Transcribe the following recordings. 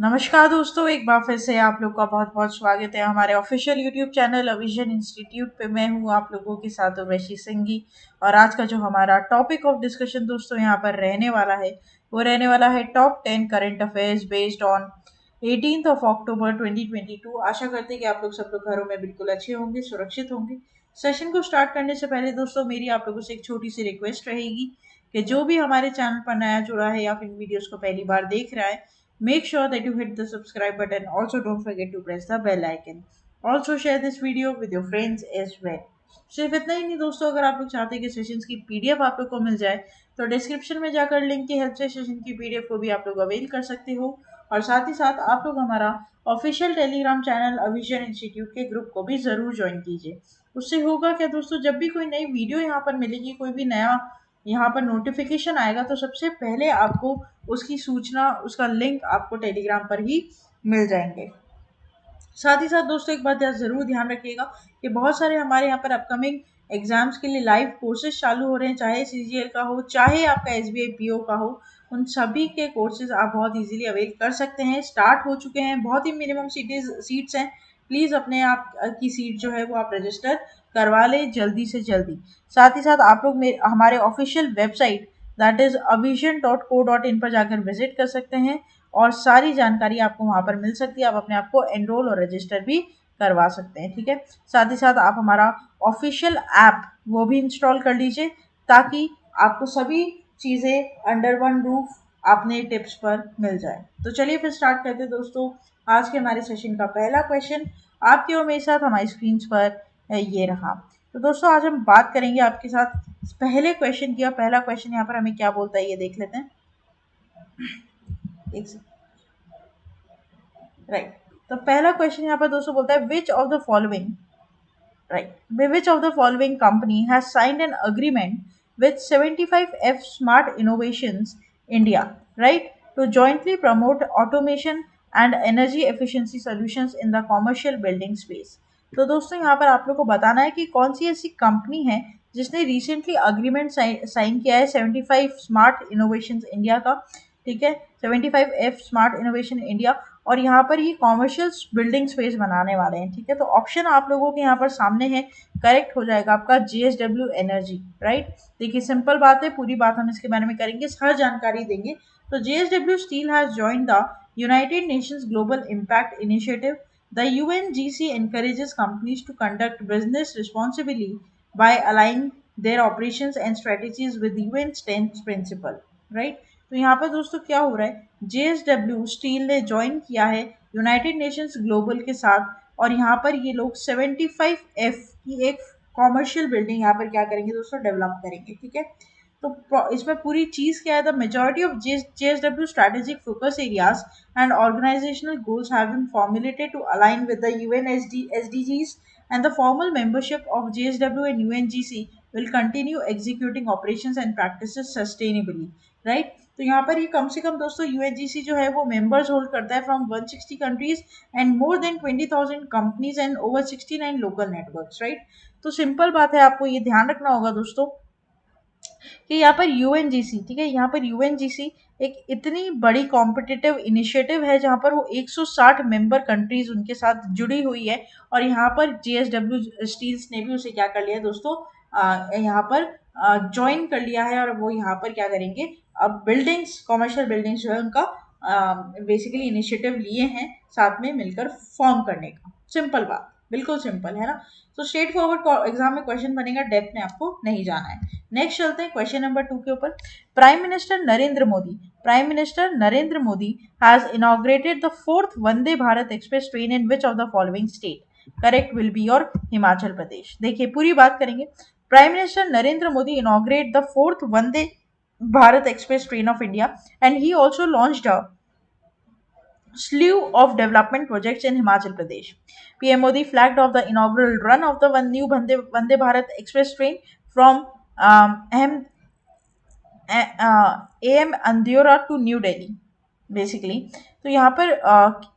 नमस्कार दोस्तों, एक बार फिर से आप लोग का बहुत बहुत स्वागत है हमारे ऑफिशियल यूट्यूब चैनल अविजन इंस्टीट्यूट पे। मैं हूँ आप लोगों के साथ उर्वशी सिंघी। और आज का जो हमारा टॉपिक ऑफ डिस्कशन दोस्तों यहाँ पर रहने वाला है वो रहने वाला है top 10 current affairs based on 18 of October 2022। आशा करते हैं कि आप लोग सब लोग घरों में बिल्कुल अच्छे होंगे, सुरक्षित होंगे। सेशन को स्टार्ट करने से पहले दोस्तों मेरी आप लोगों से एक छोटी सी रिक्वेस्ट रहेगी कि जो भी हमारे चैनल पर नया जुड़ा है या फिर वीडियोस को पहली बार देख रहा है, make sure that you hit the subscribe button. Also, don't forget to press the bell icon. Also, share this video with your friends as well. सिर्फ इतना ही नहीं दोस्तों, अगर आप लोग चाहते हैं कि सेशंस की पीडीएफ आप लोग को मिल जाए तो डिस्क्रिप्शन में जाकर लिंक की हेल्प से सेशन की पीडीएफ को भी आप लोग अवेल कर सकते हो। और साथ ही साथ आप लोग हमारा ऑफिशियल टेलीग्राम चैनल अविजन इंस्टीट्यूट के ग्रुप को भी ज़रूर ज्वाइन कीजिए। उससे होगा क्या दोस्तों, जब भी कोई नई वीडियो यहाँ पर मिलेगी, कोई भी नया यहाँ पर नोटिफिकेशन आएगा तो सबसे पहले आपको उसकी सूचना, उसका लिंक आपको टेलीग्राम पर ही मिल जाएंगे। साथ ही साथ दोस्तों एक बात ज़रूर ध्यान रखिएगा कि बहुत सारे हमारे यहाँ पर अपकमिंग एग्जाम्स के लिए लाइव कोर्सेज चालू हो रहे हैं, चाहे सीजीएल का हो, चाहे आपका एसबीआई पीओ का हो। उन सभी के कोर्सेज आप बहुत इजीली अवेल कर सकते हैं। स्टार्ट हो चुके हैं, बहुत ही मिनिमम सीट्स हैं। प्लीज़ अपने आप की सीट जो है वो आप रजिस्टर करवा लें जल्दी से जल्दी। साथ ही साथ आप लोग हमारे official website that is avision.co.in पर जाकर विजिट कर सकते हैं और सारी जानकारी आपको वहाँ पर मिल सकती है। आप अपने आप को एनरोल और रजिस्टर भी करवा सकते हैं, ठीक है। साथ ही साथ आप हमारा ऑफिशियल ऐप वो भी इंस्टॉल कर लीजिए ताकि आपको सभी चीज़ें अंडर वन रूफ अपने टिप्स पर मिल जाए। तो चलिए फिर स्टार्ट करते हैं दोस्तों। आज के हमारे सेशन का पहला क्वेश्चन आपके और मेरे साथ हमारी स्क्रीन पर ये रहा। तो दोस्तों आज हम बात करेंगे आपके साथ पहले क्वेश्चन की। पहला क्वेश्चन यहाँ पर हमें क्या बोलता है ये देख लेते हैं। एक राइट, तो पहला क्वेश्चन यहाँ पर दोस्तों बोलता है विच of the following, right, which of the following company has signed an agreement with 75F Smart Innovations India, right, to jointly promote automation and energy efficiency solutions in the commercial building space। तो दोस्तों यहाँ पर आप लोग को बताना है कि कौन सी ऐसी कंपनी है जिसने रिसेंटली अग्रीमेंट साइन किया है 75 स्मार्ट इनोवेशंस इंडिया का, ठीक है, 75F स्मार्ट इनोवेशन इंडिया। और यहाँ पर ये कॉमर्शियल बिल्डिंग स्पेस बनाने वाले हैं, ठीक है। तो ऑप्शन आप लोगों के यहाँ पर सामने है, करेक्ट हो जाएगा आपका JSW एनर्जी, राइट। देखिए सिंपल बात है, पूरी बात हम इसके बारे में करेंगे, हर जानकारी देंगे। तो JSW steel has joined the United Nations global impact initiative. The UNGC encourages companies to conduct business responsibly by aligning their operations and strategies with UN's 10th principle, right? तो यहाँ पर दोस्तों क्या हो रहा है, JSW स्टील ने join किया है यूनाइटेड नेशंस ग्लोबल के साथ और यहाँ पर ये लोग 75F की एक कॉमर्शियल बिल्डिंग यहाँ पर क्या करेंगे दोस्तों, डेवलप करेंगे, ठीक है। तो इसमें पूरी चीज़ क्या है, the majority of JSW strategic focus areas and organizational goals have been formulated to align with the UN SDGs, and the formal membership of JSW and UNGC will continue executing operations and practices sustainably, right? तो यहाँ पर ये कम से कम दोस्तों UNGC जो है वो members hold करता है from 160 countries and more than 20,000 companies and over 69 local networks, right. तो सिंपल बात है, आपको ये ध्यान रखना होगा दोस्तों कि यहाँ पर यूएनजीसी, ठीक है, यहाँ पर यूएनजीसी एक इतनी बड़ी कॉम्पिटिटिव इनिशिएटिव है जहाँ पर वो 160 मेंबर कंट्रीज उनके साथ जुड़ी हुई है। और यहाँ पर JSW स्टील्स ने भी उसे क्या कर लिया है दोस्तों, यहाँ पर ज्वाइन कर लिया है और वो यहाँ पर क्या करेंगे, अब बिल्डिंग्स, कॉमर्शियल बिल्डिंग्स जो है उनका बेसिकली इनिशिएटिव लिए हैं साथ में मिलकर फॉर्म करने का। सिंपल बात, बिल्कुल सिंपल है ना। तो स्ट्रेट फॉरवर्ड एग्जाम में क्वेश्चन बनेगा, डेप्थ में आपको नहीं जाना है। नेक्स्ट चलते हैं क्वेश्चन नंबर 2 के ऊपर। Prime minister Narendra Modi has inaugurated the 4th Vande Bharat Express train in which of the following state, correct will be your Himachal Pradesh. देखिए पूरी बात करेंगे। Prime minister Narendra Modi inaugurate the 4th Vande Bharat Express train of India and he also launched a slew of development projects in Himachal Pradesh. PM Modi flagged off the inaugural run of the new Vande Bharat Express train from AM Andorra to New Delhi, basically. तो यहाँ पर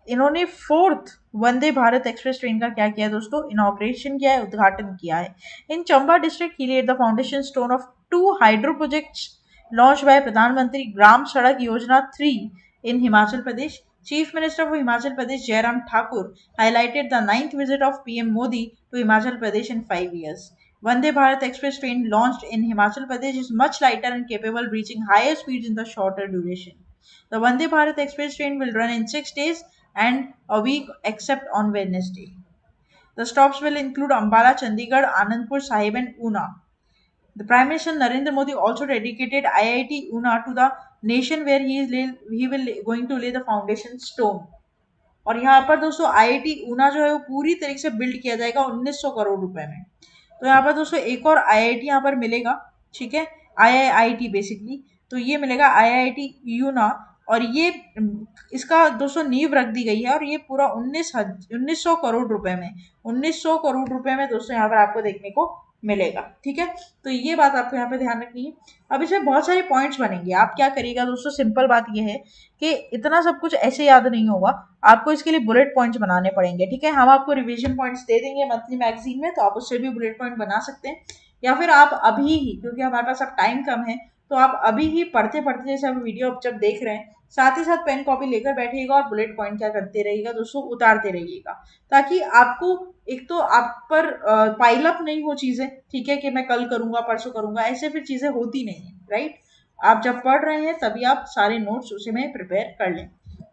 इन्होंने 4th Vande Bharat Express train का क्या किया दोस्तों, inauguration किया है, उद्घाटन किया है। In Chamba district he laid the foundation stone of 2 hydro projects launch by Pradhanmantri Gram सड़क योजना 3 इन Himachal Pradesh. Chief Minister of Himachal Pradesh Jairam Thakur highlighted the ninth visit of PM Modi to Himachal Pradesh in 5 years. Vande Bharat Express train launched in Himachal Pradesh is much lighter and capable of reaching higher speeds in the shorter duration. The Vande Bharat Express train will run in 6 days and a week except on Wednesday. The stops will include Ambala, Chandigarh, Anandpur Sahib, and Una. The Prime Minister Narendra Modi also dedicated IIT Una to the nation where he will going to lay the foundation stone. और यहाँ पर दोस्तों IIT Una जो है वो पूरी तरीके से बिल्ड किया जाएगा 1900 करोड़ रुपए में। तो यहाँ पर दोस्तों एक और आईआईटी यहाँ पर मिलेगा, ठीक है, आईआईटी बेसिकली। तो ये मिलेगा आईआईटी यूना, और ये इसका दोस्तों नींव रख दी गई है, और ये पूरा 1900 करोड़ रुपए में 1900 करोड़ रुपए में दोस्तों यहाँ पर आपको देखने को मिलेगा, ठीक है। तो ये बात आपको यहाँ पे ध्यान रखनी है। अब इसमें बहुत सारे पॉइंट्स बनेंगे, आप क्या करिएगा दोस्तों, सिंपल बात ये है कि इतना सब कुछ ऐसे याद नहीं होगा, आपको इसके लिए बुलेट पॉइंट्स बनाने पड़ेंगे, ठीक है। हम आपको रिवीजन पॉइंट्स दे देंगे मंथली मैगजीन में, तो आप उससे भी बुलेट पॉइंट बना सकते हैं, या फिर आप अभी ही, क्योंकि हमारे पास अब टाइम कम है, तो आप अभी ही पढ़ते पढ़ते जैसे आप वीडियो जब देख रहे हैं, साथ ही साथ पेन कॉपी लेकर बैठिएगा और बुलेट पॉइंट क्या करते रहिएगा दोस्तों, उतारते रहिएगा, ताकि आपको एक तो आप पर पाइल अप नहीं हो चीजें, ठीक है, कि मैं कल करूंगा परसों करूंगा, ऐसे फिर चीजें होती नहीं है, राइट। आप जब पढ़ रहे हैं तभी आप सारे नोट्स उसी में प्रिपेयर कर लें।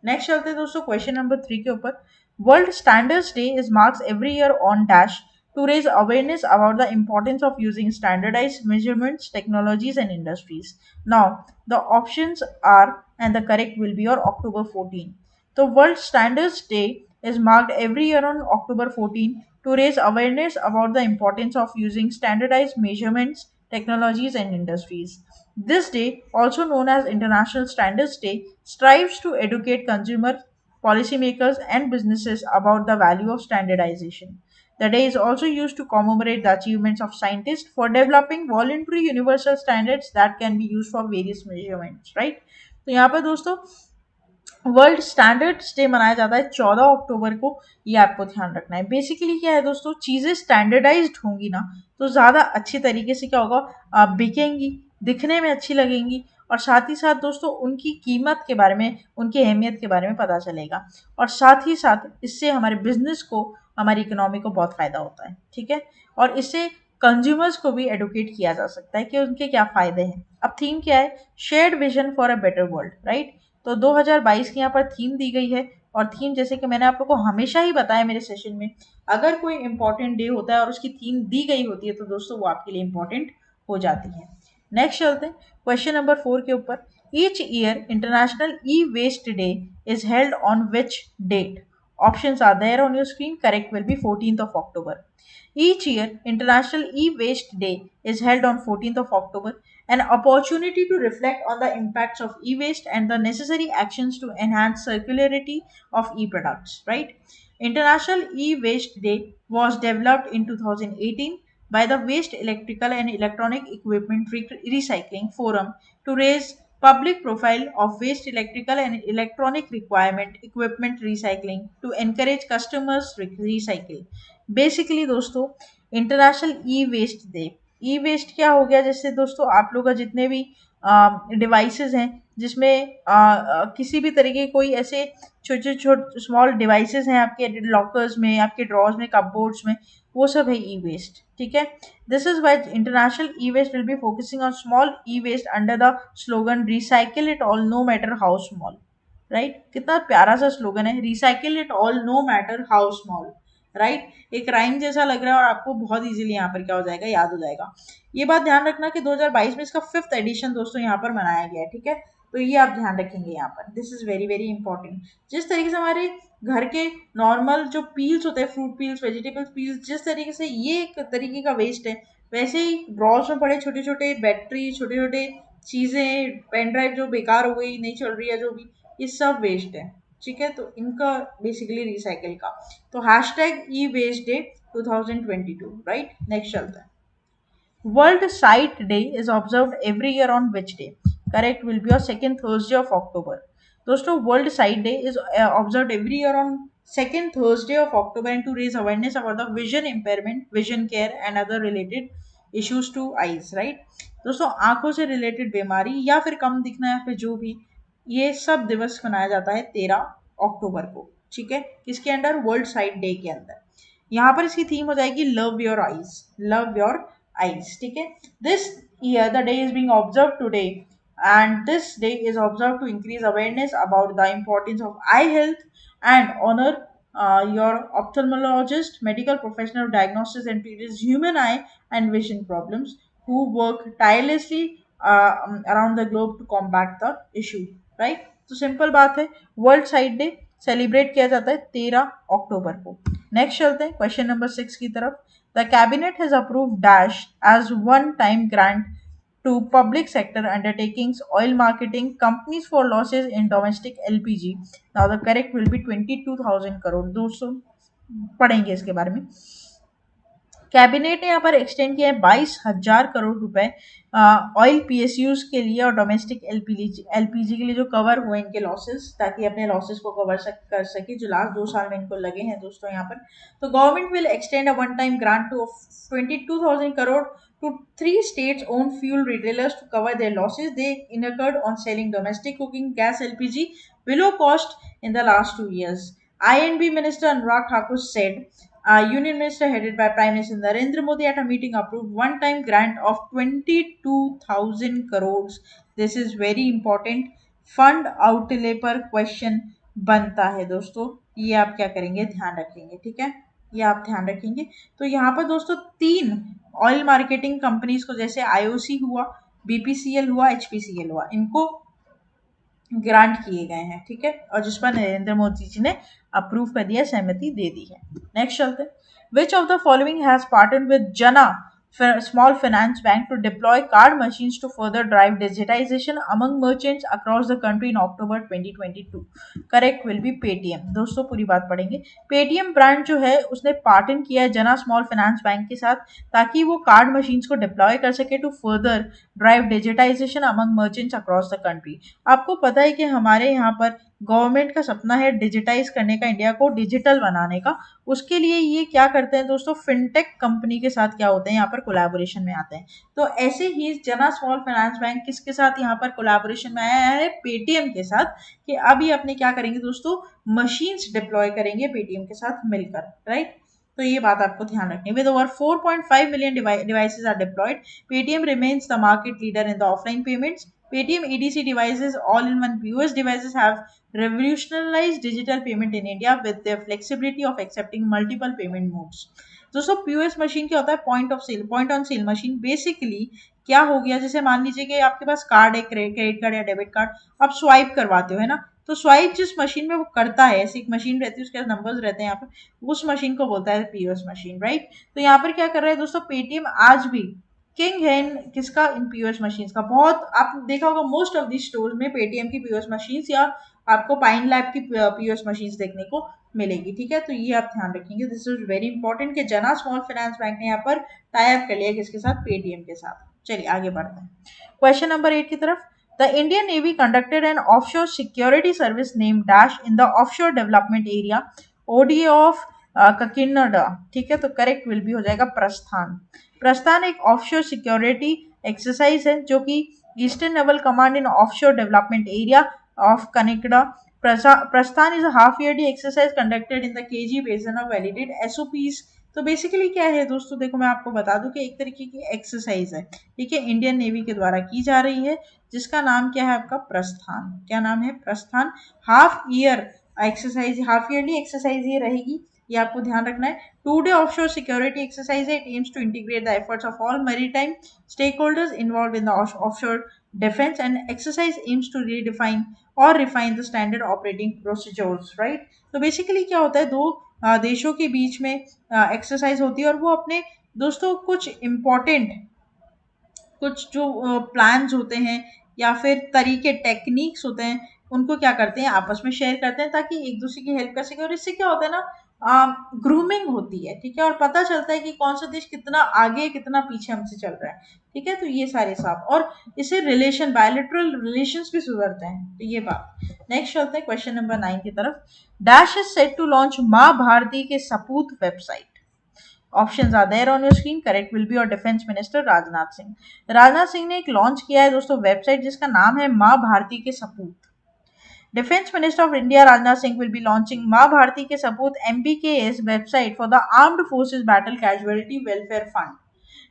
नेक्स्ट चलते हैं दोस्तों क्वेश्चन नंबर 3 के ऊपर। World standards day is marks every year on dash to raise awareness about the importance of using standardized measurements, technologies, and industries. Now, the options are, and the correct will be, on October 14. The World Standards Day is marked every year on October 14 to raise awareness about the importance of using standardized measurements, technologies, and industries. This day, also known as International Standards Day, strives to educate consumers, policymakers, and businesses about the value of standardization. The day is also used to commemorate the achievements of scientists for developing voluntary universal standards that can be used for various measurements, right? तो यहाँ पर दोस्तों world standards day मनाया जाता है 14 अक्टूबर को, ये आपको ध्यान रखना है। बेसिकली क्या है दोस्तों, चीज़ें स्टैंडर्डाइज्ड होंगी ना तो ज़्यादा अच्छी तरीके से क्या होगा, बिकेंगी, दिखने में अच्छी लगेंगी, और साथ ही साथ दोस्तों उनकी कीमत के बारे में, उनकी अहमियत के बारे में पता चलेगा, और साथ ही साथ इससे हमारे बिजनेस को, हमारी इकोनॉमी को बहुत फ़ायदा होता है, ठीक है। और इससे कंज्यूमर्स को भी एडुकेट किया जा सकता है कि उनके क्या फ़ायदे हैं। अब थीम क्या है, shared vision for a better world, right. तो 2022 की यहाँ पर थीम दी गई है, और थीम जैसे कि मैंने आप लोग को हमेशा ही बताया मेरे सेशन में, अगर कोई इंपॉर्टेंट डे होता है और उसकी थीम दी गई होती है तो दोस्तों वो आपके लिए इंपॉर्टेंट हो जाती है। नेक्स्ट चलते हैं क्वेश्चन नंबर 4 के ऊपर। Each year international e waste day is held on which date? Options are there on your screen. Correct will be 14th of October. Each year, International E-Waste Day is held on 14th of October, an opportunity to reflect on the impacts of e-waste and the necessary actions to enhance circularity of e-products, right? International E-Waste Day was developed in 2018 by the Waste Electrical and Electronic Equipment Recycling Forum to raise public profile of waste electrical and electronic requirement equipment recycling to encourage customers recycle। Basically दोस्तों international e waste day, ई waste क्या हो गया, जैसे दोस्तों आप लोग का जितने भी डिवाइसेस हैं जिसमें किसी भी तरीके कोई ऐसे छोटे छोटे स्मॉल डिवाइसेस हैं आपके लॉकर्स में, आपके ड्रॉर्स में, कपबोर्ड्स में, वो सब है ई वेस्ट, ठीक है। This is why international e waste will be focusing on small e waste under the slogan recycle it all no matter how small, right. कितना प्यारा सा स्लोगन है, recycle it all no matter how small, right. एक rhyme जैसा लग रहा है और आपको बहुत इजीली यहाँ पर क्या हो जाएगा, याद हो जाएगा। ये बात ध्यान रखना कि 2022 में इसका 5th एडिशन दोस्तों यहाँ पर मनाया गया है, ठीक है। तो ये आप ध्यान रखेंगे यहाँ पर, this is very very important. जिस तरीके से हमारे घर के नॉर्मल जो पील्स होते हैं, फ्रूट पील्स, वेजिटेबल पील्स, जिस तरीके से ये एक तरीके का वेस्ट है, वैसे ही ड्रॉर्स में पड़े छोटे छोटे बैटरी, छोटे छोटे चीज़ें, पेन ड्राइव जो बेकार हो गई, नहीं चल रही है जो भी, ये सब वेस्ट है, ठीक है। तो इनका बेसिकली रिसाइकिल का, तो हैशटैग ई वेस्ट डे 2022, राइट। नेक्स्ट चलता है। World Sight Day is observed every year on which day? Correct will be on second Thursday of October. दोस्तों World Sight Day is observed every year on second Thursday of October and to raise awareness about the vision impairment, vision care and other related issues to eyes, right? दोस्तों आंखों से related बीमारी या फिर कम दिखना या फिर जो भी, ये सब दिवस मनाया जाता है 13 अक्टूबर को, ठीक है, किसके अंडर, वर्ल्ड साइट डे के अंदर। यहाँ पर इसकी थीम हो जाएगी love your eyes, love your eyes, ठीक है। This year the day is being observe today and this day is observed to increase awareness about the importance of eye health and honor your ophthalmologist, medical professional of diagnosis and treats human eye and vision problems who work tirelessly around the globe to combat the issue, right? तो simple बात है, world site day celebrate किया जाता है 13 अक्टूबर को। Next चलते हैं question number 6 की तरफ। The cabinet has approve dash as one time grant to public sector undertakings, oil marketing companies for losses in domestic LPG. Now the correct will be 22,000 crore। दोस्तों पढ़ेंगे इसके बारे में। कैबिनेट ने यहाँ पर एक्सटेंड किया है 22,000 करोड़ रुपए ऑयल पीएसयूज के लिए और डोमेस्टिक एलपीजी के लिए जो कवर हुए इनके लॉसेस, ताकि अपने लॉसेस को कवर कर सके जो लास्ट 2 साल में इनको लगे हैं दोस्तों यहाँ पर। तो government will extend a one time grant to 22,000 crore to 3 state-owned fuel retailers to cover their losses they incurred on selling domestic cooking gas LPG below cost in the last 2 years. INB Minister Anurag Thakur said Union Minister headed by Prime Minister Narendra Modi at a meeting approved one-time grant of 22,000 crores. This is very important. Fund outlay पर question बनता है दोस्तों, ये आप क्या करेंगे, ध्यान रखेंगे, ठीक है, ये आप ध्यान रखेंगे। तो यहाँ पर दोस्तों 3 ऑयल मार्केटिंग कंपनीज को, जैसे आईओसी हुआ, बीपीसीएल हुआ, एचपीसीएल हुआ, इनको ग्रांट किए गए हैं, ठीक है, और जिस पर नरेंद्र मोदी जी ने अप्रूव कर दिया, सहमति दे दी है। नेक्स्ट चलते हैं। विच of the following has partnered with जना small finance bank to deploy card machines to further drive digitization among merchants across the country in October 2022? Correct will be Paytm। दोस्तों पूरी बात पढ़ेंगे। Paytm ब्रांड जो है उसने पार्टन किया है जना स्मॉल फाइनेंस बैंक के साथ, ताकि वो कार्ड मशीन्स को डिप्लॉय कर सके to further drive digitisation among merchants across the country. आपको पता है कि हमारे यहाँ पर गवर्नमेंट का सपना है डिजिटाइज करने का, इंडिया को डिजिटल बनाने का। उसके लिए ये क्या करते हैं दोस्तों, फिनटेक कंपनी के साथ क्या होते हैं, यहाँ पर कोलैबोरेशन में आते हैं। तो ऐसे ही जना स्मॉल फाइनेंस बैंक किसके साथ यहाँ पर कोलैबोरेशन में आया है, पेटीएम के साथ, कि अभी अपने क्या करेंगे दोस्तों, मशीन्स डिप्लॉय करेंगे पेटीएम के साथ मिलकर, राइट। तो ये बात आपको ध्यान रखनी है। With over 4.5 million devices are deployed, Paytm remains the market leader in the offline payments. Paytm EDC devices, all-in-one POS devices, have revolutionized digital payment in India with their flexibility of accepting multiple payment modes. दोस्तों POS machine क्या होता है, point of sale, point on sale machine. Basically क्या हो गया, जैसे मान लीजिए कि आपके पास कार्ड है, क्रेडिट कार्ड या डेबिट कार्ड, आप स्वाइप करवाते हो, है ना, तो स्वाइप जिस मशीन में वो करता है, ऐसी एक मशीन रहती है, उसके नंबर्स रहते हैं यहाँ पर, उस मशीन को बोलता है पीओएस मशीन, राइट। तो यहाँ पर क्या कर रहा है दोस्तों, पेटीएम आज भी किंग है इन किसका, इन पीओएस मशीन्स का। बहुत आप देखा होगा मोस्ट ऑफ दी स्टोर में पेटीएम की पीओएस मशीन्स या आपको पाइन लैब की पीओएस मशीन्स देखने को मिलेगी, ठीक है। तो ये आप ध्यान रखेंगे, दिस इज वेरी इंपॉर्टेंट कि जना स्मॉल फाइनेंस बैंक ने यहाँ पर टाई अप कर लिया किसके साथ, पेटीएम के साथ। चलिए आगे बढ़ते हैं क्वेश्चन नंबर 8 की तरफ। The Indian Navy conducted an offshore security service named Dash in the Offshore Development Area ODA of Kakinada, ठीक है। तो करेक्ट विल भी हो जाएगा प्रस्थान। प्रस्थान एक ऑफशोर सिक्योरिटी एक्सरसाइज है जो कि eastern naval command in offshore development area of Kakinada. Prasthan is a half yearly exercise conducted in the KG basin of validate SOPs. तो बेसिकली क्या है दोस्तों, देखो मैं आपको बता दूं कि एक तरीके की एक्सरसाइज है, ठीक है, इंडियन नेवी के द्वारा की जा रही है, जिसका नाम क्या है आपका, प्रस्थान। क्या नाम है, Prasthan. Half year exercise, half yearly exercise ये रहेगी, ये आपको ध्यान रखना है। 2-day ऑफशोर सिक्योरिटी एक्सरसाइज है, it aims to integrate the efforts of all maritime stakeholders involved in the offshore defence and exercise aims to redefine और refine the standard operating procedures, right. तो बेसिकली क्या होता है, दो देशों के बीच में एक्सरसाइज होती है और वो अपने दोस्तों कुछ इम्पोर्टेंट, कुछ जो प्लान्स होते हैं या फिर तरीके, टेक्निक्स होते हैं, उनको क्या करते हैं, आपस में शेयर करते हैं, ताकि एक दूसरे की हेल्प कर सके। और इससे क्या होता है ना, ग्रूमिंग होती है, ठीक है, और पता चलता है कि कौन सा देश कितना आगे कितना पीछे हमसे चल रहा है, ठीक है। तो ये सारे साफ, और इससे रिलेशन, बायलैटरल रिलेशंस भी सुधरते हैं, तो ये बात। नेक्स्ट चलते हैं क्वेश्चन नंबर 9 की तरफ। Dash is set to launch Maa Bharati ke Sapoot website. Options are there on your screen, correct will be और डिफेंस मिनिस्टर राजनाथ सिंह। राजनाथ सिंह ने एक लॉन्च किया है दोस्तों वेबसाइट, जिसका नाम है माँ भारती के सपूत। Defense Minister of India Rajnath Singh will be launching माँ भारती के सपूत MBKS website for the Armed Forces Battle Casualty Welfare Fund.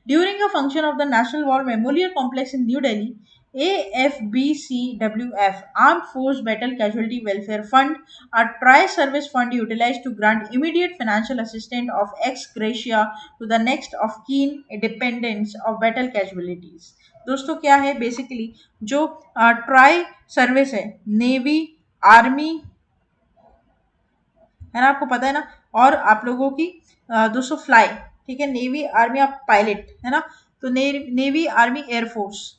During a function of the National War Memorial Complex in New Delhi, AFBCWF Armed Force Battle Casualty Welfare Fund, a tri-service fund utilized to grant immediate financial assistance of ex gratia to the next of kin dependents of battle casualties. दोस्तों क्या है basically जो tri service है, navy, army, है ना, आपको पता है ना, और आप लोगों की दोस्तों फ्लाई, ठीक है, नेवी आर्मी आप पायलट, है ना, तो नेवी आर्मी एयरफोर्स,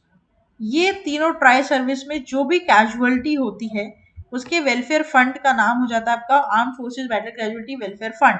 ये तीनों ट्राई सर्विस में जो भी कैजुअलिटी होती है उसके वेलफेयर फंड का नाम हो जाता है आपका arm forces battle casualty welfare fund,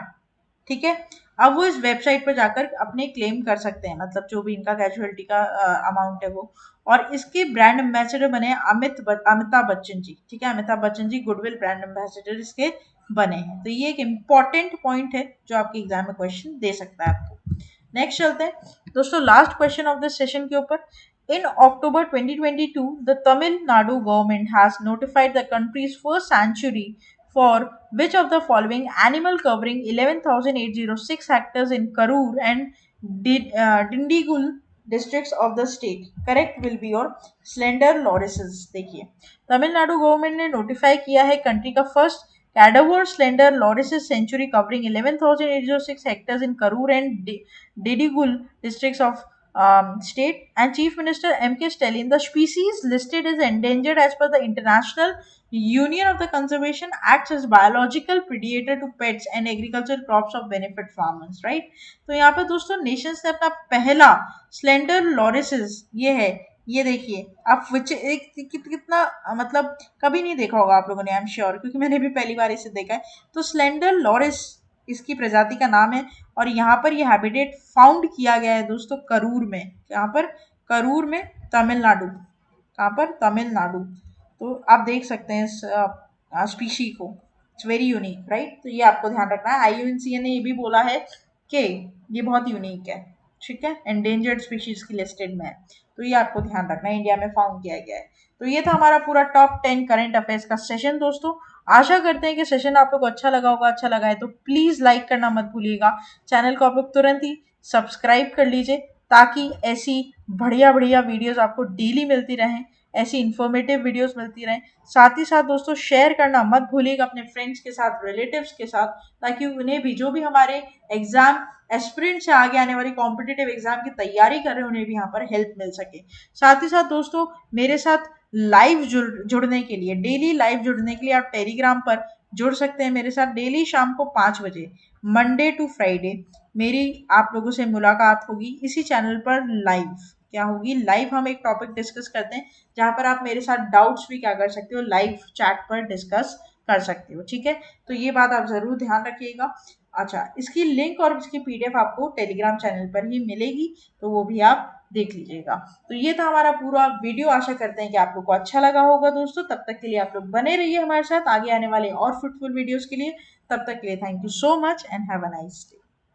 ठीक है। अब वो इस वेबसाइट पर जाकर अपने क्लेम कर सकते हैं, मतलब जो भी इनका कैजुअलिटी का अमाउंट है वो। और इसके ब्रांड एम्बेसडर बने अमिताभ बच्चन जी, ठीक है, Amitabh Bachchan ji goodwill brand ambassador इसके बने हैं। तो ये एक इंपॉर्टेंट पॉइंट है जो आपके एग्जाम में क्वेश्चन दे सकता है आपको। नेक्स्ट चलते हैं दोस्तों last question of this session के ऊपर। In October 2022, the Tamil Nadu government has notified the country's first sanctuary for which of the following animal covering 11,806 hectares in Karur and Dindigul districts of the state. Correct will be your slender lorises. देखिए Tamil Nadu government ने notify किया है country का first cadaver slender lorises sanctuary covering 11,806 hectares in Karur and Didigul districts of state, and Chief Minister M.K. Stalin, the species listed as endangered as per the International Union of the Conservation acts as biological predator to pets and agricultural crops of benefit farmers, right? तो यहाँ पर दोस्तों Nations ने अपना पहला slender लॉरिसेस ये है, ये देखिए आप कितना मतलब कभी नहीं देखा होगा आप लोगों ने, आई एम श्योर, क्योंकि मैंने भी पहली बार इसे देखा है। तो स्लेंडर लॉरिस इसकी प्रजाति का नाम है और यहाँ पर ये हैबिटेट फाउंड किया गया है दोस्तों करूर में, यहाँ पर करूर में तमिलनाडु, कहाँ पर तमिलनाडु। तो आप देख सकते हैं इस स्पीशी को, इट्स वेरी यूनिक, राइट। तो ये आपको ध्यान रखना है। IUCN ने ये भी बोला है कि ये बहुत यूनिक है, ठीक है, एंडेंजर्ड स्पीशीज की लिस्टेड में है, तो ये आपको ध्यान रखना है, इंडिया में फाउंड किया गया है। तो ये था हमारा पूरा टॉप 10 करंट अफेयर्स का सेशन दोस्तों। आशा करते हैं कि सेशन आप लोग को अच्छा लगा होगा, अच्छा लगा है तो प्लीज लाइक करना मत भूलिएगा, चैनल को आप लोग तुरंत ही सब्सक्राइब कर लीजिए ताकि ऐसी बढ़िया बढ़िया वीडियोस आपको डेली मिलती रहें, ऐसी इंफॉर्मेटिव वीडियोस मिलती रहें। साथ ही साथ दोस्तों शेयर करना मत भूलिएगा अपने फ्रेंड्स के साथ, रिलेटिव्स के साथ, ताकि उन्हें भी, जो भी हमारे एग्जाम एस्पिरेंट से आगे आने वाली कॉम्पिटिटिव एग्जाम की तैयारी कर रहे हैं, उन्हें भी यहाँ पर हेल्प मिल सके। साथ ही साथ दोस्तों मेरे साथ लाइव जुड़ने के लिए, डेली लाइव जुड़ने के लिए आप टेलीग्राम पर जुड़ सकते हैं मेरे साथ। डेली शाम को 5 बजे मंडे टू फ्राइडे मेरी आप लोगों से मुलाकात होगी इसी चैनल पर लाइव। क्या होगी? लाइव हम एक टॉपिक डिस्कस करते हैं जहां पर आप मेरे साथ डाउट्स भी क्या कर सकते हो, लाइव चैट पर डिस्कस कर सकते हो, ठीक है। तो ये बात आप जरूर ध्यान रखिएगा। अच्छा, इसकी लिंक और इसकी PDF आपको टेलीग्राम चैनल पर ही मिलेगी, तो वो भी आप देख लीजिएगा। तो ये था हमारा पूरा वीडियो, आशा करते हैं कि आप लोग को अच्छा लगा होगा दोस्तों। तब तक के लिए आप लोग बने रहिए हमारे साथ आगे आने वाले और फ्रूटफुल वीडियोस के लिए। तब तक के लिए thank you so much and have a nice day.